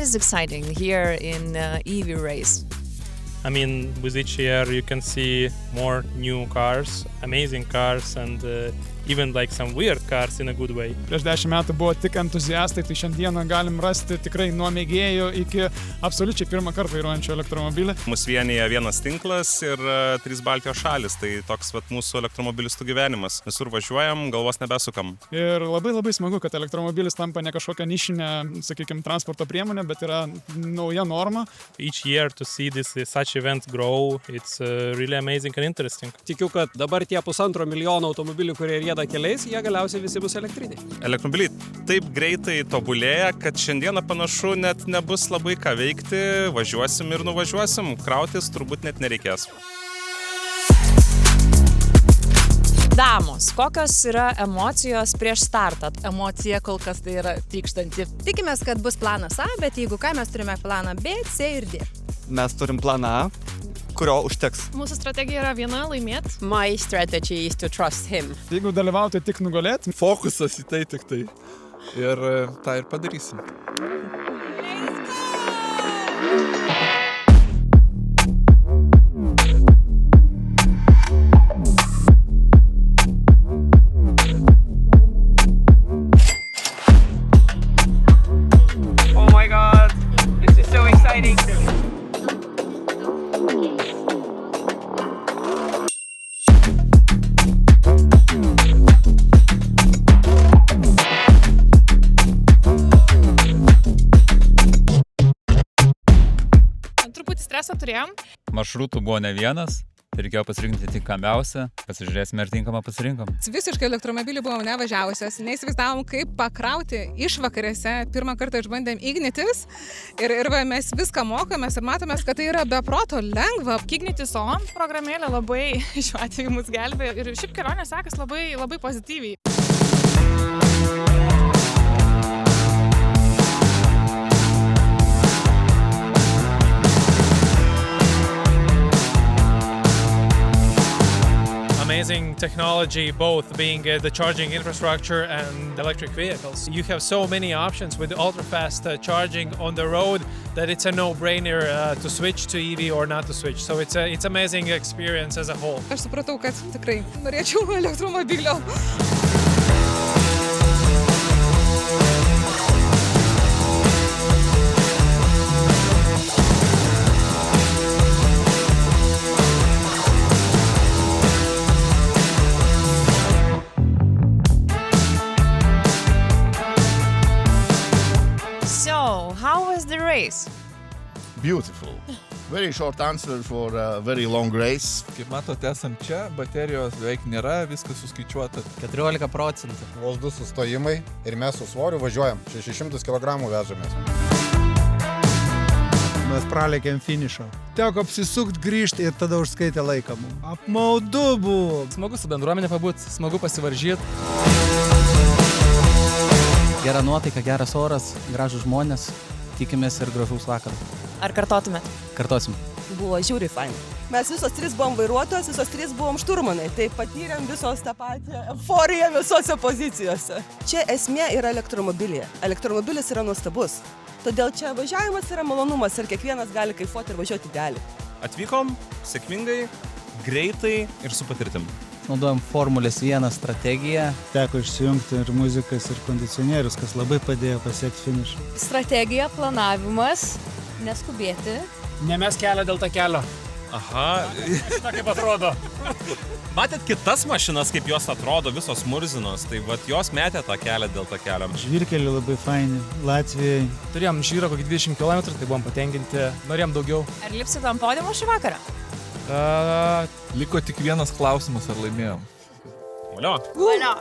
is exciting here in EV race? I mean, with each year you can see more new cars, amazing cars, and even like some weird cars in a good way. Prieš 10 metų buvo tik entuziastai, tai šiandieną galim rasti tikrai nuo mėgėjų iki absoliučiai pirmą kartą vairuojančio elektromobilį. Mus vienyje vienas tinklas ir 3 Baltijos šalis, tai toks mūsų elektromobilistų gyvenimas. Visur važiuojam, galvos nebesukam. Ir labai smagu, kad elektromobilis tampa ne kažkokia nišinė, sakykime, transporto priemonė, bet yra nauja norma. Each year to see this such event grow, it's really amazing and interesting. Tikiu, kad dabar tie 1,5 milijono automobilių, kurie rieda keliais, jie galiausiai visi bus elektriniai. Elektromobiliai taip greitai tobulėja, kad šiandieną panašu net nebus labai ką veikti, važiuosim ir nuvažiuosim, krautis turbūt net nereikės. Damos, kokios yra emocijos prieš startą? Emocija kol kas tai yra trykštanti. Tikimės, kad bus planas A, bet jeigu ką, mes turime planą B, C ir D. Mes turim planą A, kurio užteks. Mūsų strategija yra viena – laimėti. My strategy is to trust him. Jeigu dalyvauti tik nugalėti, Fokusas į tai tik tai. Ir tą ir padarysim. Oh my God, this is so exciting. Truputį streso turėjom. Maršrutų buvo ne vienas, reikėjo pasirinkti tinkamiausią, pasižiūrėsime ir tinkamą pasirinkom. Visiškai elektromobilį buvom nevažiavusios, neįsivaizdavom, kaip pakrauti išvakarėse. Pirmą kartą išbandėm Ignitis ir mes viską mokomės ir matomės, kad tai yra be proto lengva. Ignitis On programėlė labai šiuo atveju mus gelbėjo ir šiaip kelionė sekas labai pozityviai. Amazing technology, both being the charging infrastructure and electric vehicles. You have so many options with ultra-fast charging on the road that it's a no-brainer to switch to EV or not to switch. So it's amazing experience as a whole. Aš supratau, kad tikrai norėčiau elektromobilio. So, how was the race? Beautiful. Very short answer for a very long race. Kaip matote, esam čia, baterijos beveik nėra, viskas suskaičiuota. 14%. Vos 2 sustojimai ir mes su svoriu važiuojam. 600 kg vežamės. Mes pralėkėm finišą. Teko apsisukt, grįžti ir tada užskaitė laiką mums. Apmaudu buvo. Smagu su bendruomenė pabūt, smagu pasivaržyti. Gera nuotaika, geras oras, gražus žmonės. Tikimės ir gražaus vakaro. Ar kartotumėt? Kartosim. Buvo žiauriai fain. Mes visos 3 buvom vairuotojos, visos 3 buvom šturmanai. Tai patyrėm visos tą patį euforiją visose pozicijose. Čia esmė yra elektromobilyje. Elektromobilis yra nuostabus. Todėl čia važiavimas yra malonumas ir kiekvienas gali kaifuoti ir važiuoti idealiai. Atvykom sėkmingai, greitai ir su patirtim. Naudojam Formulės 1 strategiją. Teko išsijungti ir muzikas, ir kondicionierius, kas labai padėjo pasiekti finišą. Strategija, planavimas, neskubėti. Nemes kelio dėl to kelio. Aha. Na, kaip atrodo. Matėt kitas mašinas, kaip jos atrodo, visos murzinos, tai jos metė tą kelią dėl to kelio. Žvyrkeliai labai faini, Latvijai. Turėjom žvyrą kokį 20 km, tai buvom patenkinti, norėjom daugiau. Ar lipsit ant podiumo šį vakarą? Liko tik vienas klausimas, ar laimėjom. Valio. Valio.